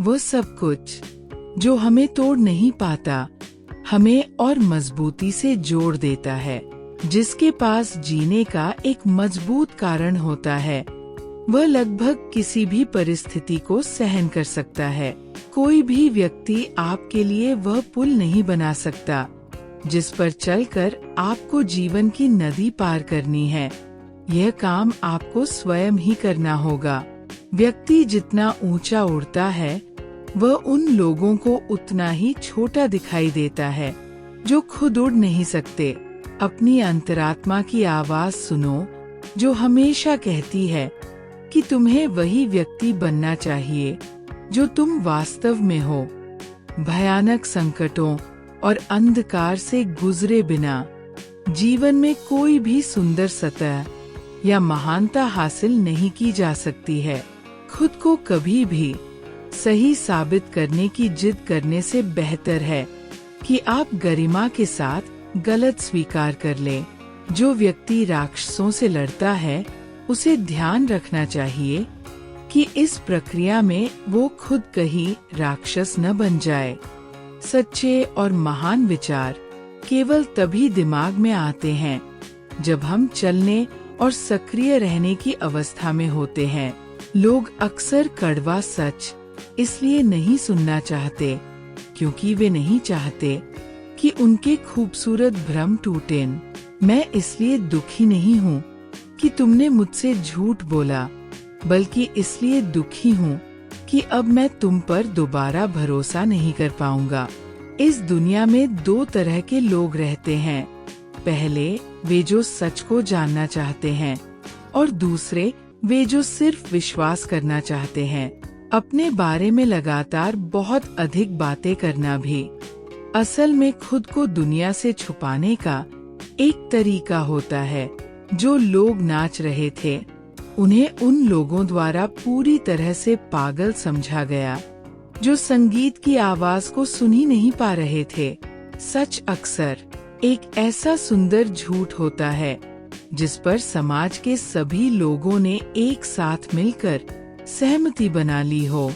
वो सब कुछ जो हमें तोड़ नहीं पाता, हमें और मजबूती से जोड़ देता है। जिसके पास जीने का एक मजबूत कारण होता है, वह लगभग किसी भी परिस्थिति को सहन कर सकता है। कोई भी व्यक्ति आपके लिए वह पुल नहीं बना सकता जिस पर चलकर आपको जीवन की नदी पार करनी है। यह काम आपको स्वयं ही करना होगा। व्यक्ति जितना ऊंचा उड़ता है, वह उन लोगों को उतना ही छोटा दिखाई देता है जो खुद उड़ नहीं सकते। अपनी अंतरात्मा की आवाज सुनो, जो हमेशा कहती है कि तुम्हें वही व्यक्ति बनना चाहिए जो तुम वास्तव में हो। भयानक संकटों और अंधकार से गुजरे बिना जीवन में कोई भी सुंदर सतह या महानता हासिल नहीं की जा सकती है। खुद को कभी भी सही साबित करने की जिद करने से बेहतर है कि आप गरिमा के साथ गलत स्वीकार कर लें। जो व्यक्ति राक्षसों से लड़ता है, उसे ध्यान रखना चाहिए कि इस प्रक्रिया में वो खुद कहीं राक्षस न बन जाए। सच्चे और महान विचार केवल तभी दिमाग में आते हैं जब हम चलने और सक्रिय रहने की अवस्था में होते हैं। लोग अक्सर कड़वा सच इसलिए नहीं सुनना चाहते क्योंकि वे नहीं चाहते कि उनके खूबसूरत भ्रम टूटें। मैं इसलिए दुखी नहीं हूँ कि तुमने मुझसे झूठ बोला, बल्कि इसलिए दुखी हूँ कि अब मैं तुम पर दोबारा भरोसा नहीं कर पाऊंगा। इस दुनिया में दो तरह के लोग रहते हैं। पहले वे जो सच को जानना चाहते हैं, और दूसरे वे जो सिर्फ विश्वास करना चाहते हैं। अपने बारे में लगातार बहुत अधिक बातें करना भी असल में खुद को दुनिया से छुपाने का एक तरीका होता है। जो लोग नाच रहे थे, उन्हें उन लोगों द्वारा पूरी तरह से पागल समझा गया जो संगीत की आवाज को सुन ही नहीं पा रहे थे। सच अक्सर एक ऐसा सुंदर झूठ होता है जिस पर समाज के सभी लोगों ने एक साथ मिलकर सहमति बना ली हो।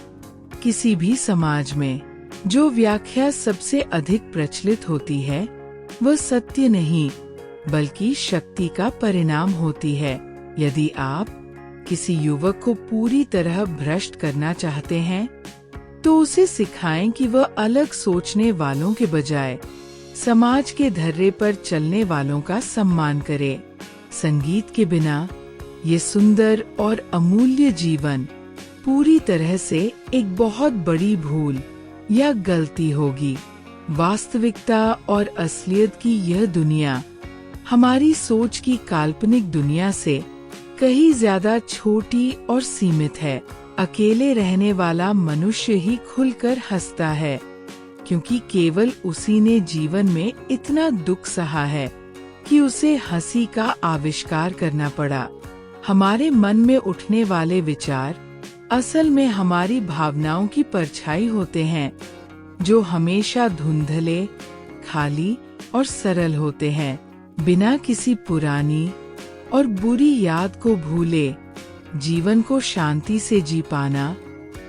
किसी भी समाज में जो व्याख्या सबसे अधिक प्रचलित होती है, वह सत्य नहीं बल्कि शक्ति का परिणाम होती है। यदि आप किसी युवक को पूरी तरह भ्रष्ट करना चाहते हैं, तो उसे सिखाएं कि वह अलग सोचने वालों के बजाय समाज के धर्रे पर चलने वालों का सम्मान करे। संगीत के बिना ये सुंदर और अमूल्य जीवन पूरी तरह से एक बहुत बड़ी भूल या गलती होगी। वास्तविकता और असलियत की यह दुनिया हमारी सोच की काल्पनिक दुनिया से कहीं ज्यादा छोटी और सीमित है। अकेले रहने वाला मनुष्य ही खुलकर हंसता है, क्योंकि केवल उसी ने जीवन में इतना दुख सहा है कि उसे हंसी का आविष्कार करना पड़ा। हमारे मन में उठने वाले विचार असल में हमारी भावनाओं की परछाई होते हैं, जो हमेशा धुंधले, खाली और सरल होते हैं। बिना किसी पुरानी और बुरी याद को भूले जीवन को शांति से जी पाना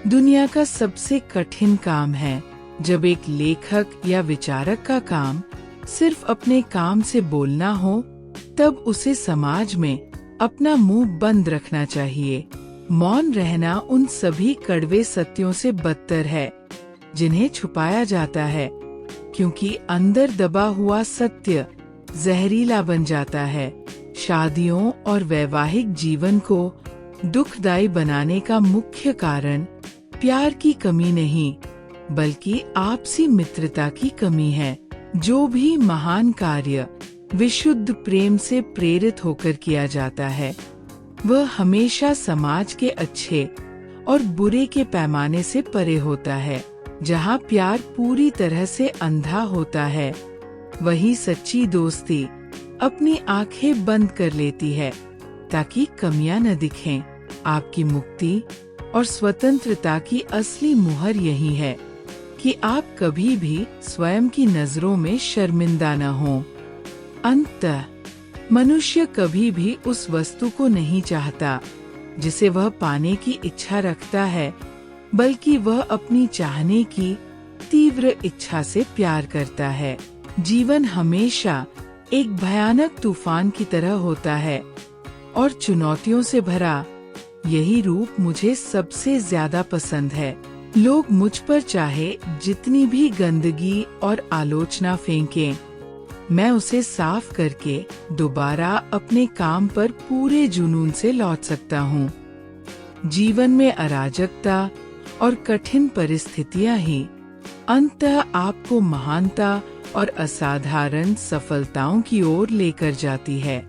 दुनिया का सबसे कठिन काम है। जब एक लेखक या विचारक का काम सिर्फ अपने काम से बोलना हो, तब उसे समाज में अपना मुंह बंद रखना चाहिए। मौन रहना उन सभी कड़वे सत्यों से बदतर है जिन्हें छुपाया जाता है, क्योंकि अंदर दबा हुआ सत्य जहरीला बन जाता है। शादियों और वैवाहिक जीवन को दुखदायी बनाने का मुख्य कारण प्यार की कमी नहीं, बल्कि आपसी मित्रता की कमी है। जो भी महान कार्य विशुद्ध प्रेम से प्रेरित होकर किया जाता है, वह हमेशा समाज के अच्छे और बुरे के पैमाने से परे होता है। जहाँ प्यार पूरी तरह से अंधा होता है, वही सच्ची दोस्ती अपनी आंखें बंद कर लेती है ताकि कमियां न दिखें। आपकी मुक्ति और स्वतंत्रता की असली मुहर यही है कि आप कभी भी स्वयं की नजरों में शर्मिंदा न हों। अंततः मनुष्य कभी भी उस वस्तु को नहीं चाहता जिसे वह पाने की इच्छा रखता है, बल्कि वह अपनी चाहने की तीव्र इच्छा से प्यार करता है। जीवन हमेशा एक भयानक तूफान की तरह होता है और चुनौतियों से भरा यही रूप मुझे सबसे ज्यादा पसंद है। लोग मुझ पर चाहे जितनी भी गंदगी और आलोचना फेंकें, मैं उसे साफ करके दोबारा अपने काम पर पूरे जुनून से लौट सकता हूँ। जीवन में अराजकता और कठिन परिस्थितियाँ ही अंततः आपको महानता और असाधारण सफलताओं की ओर लेकर जाती है।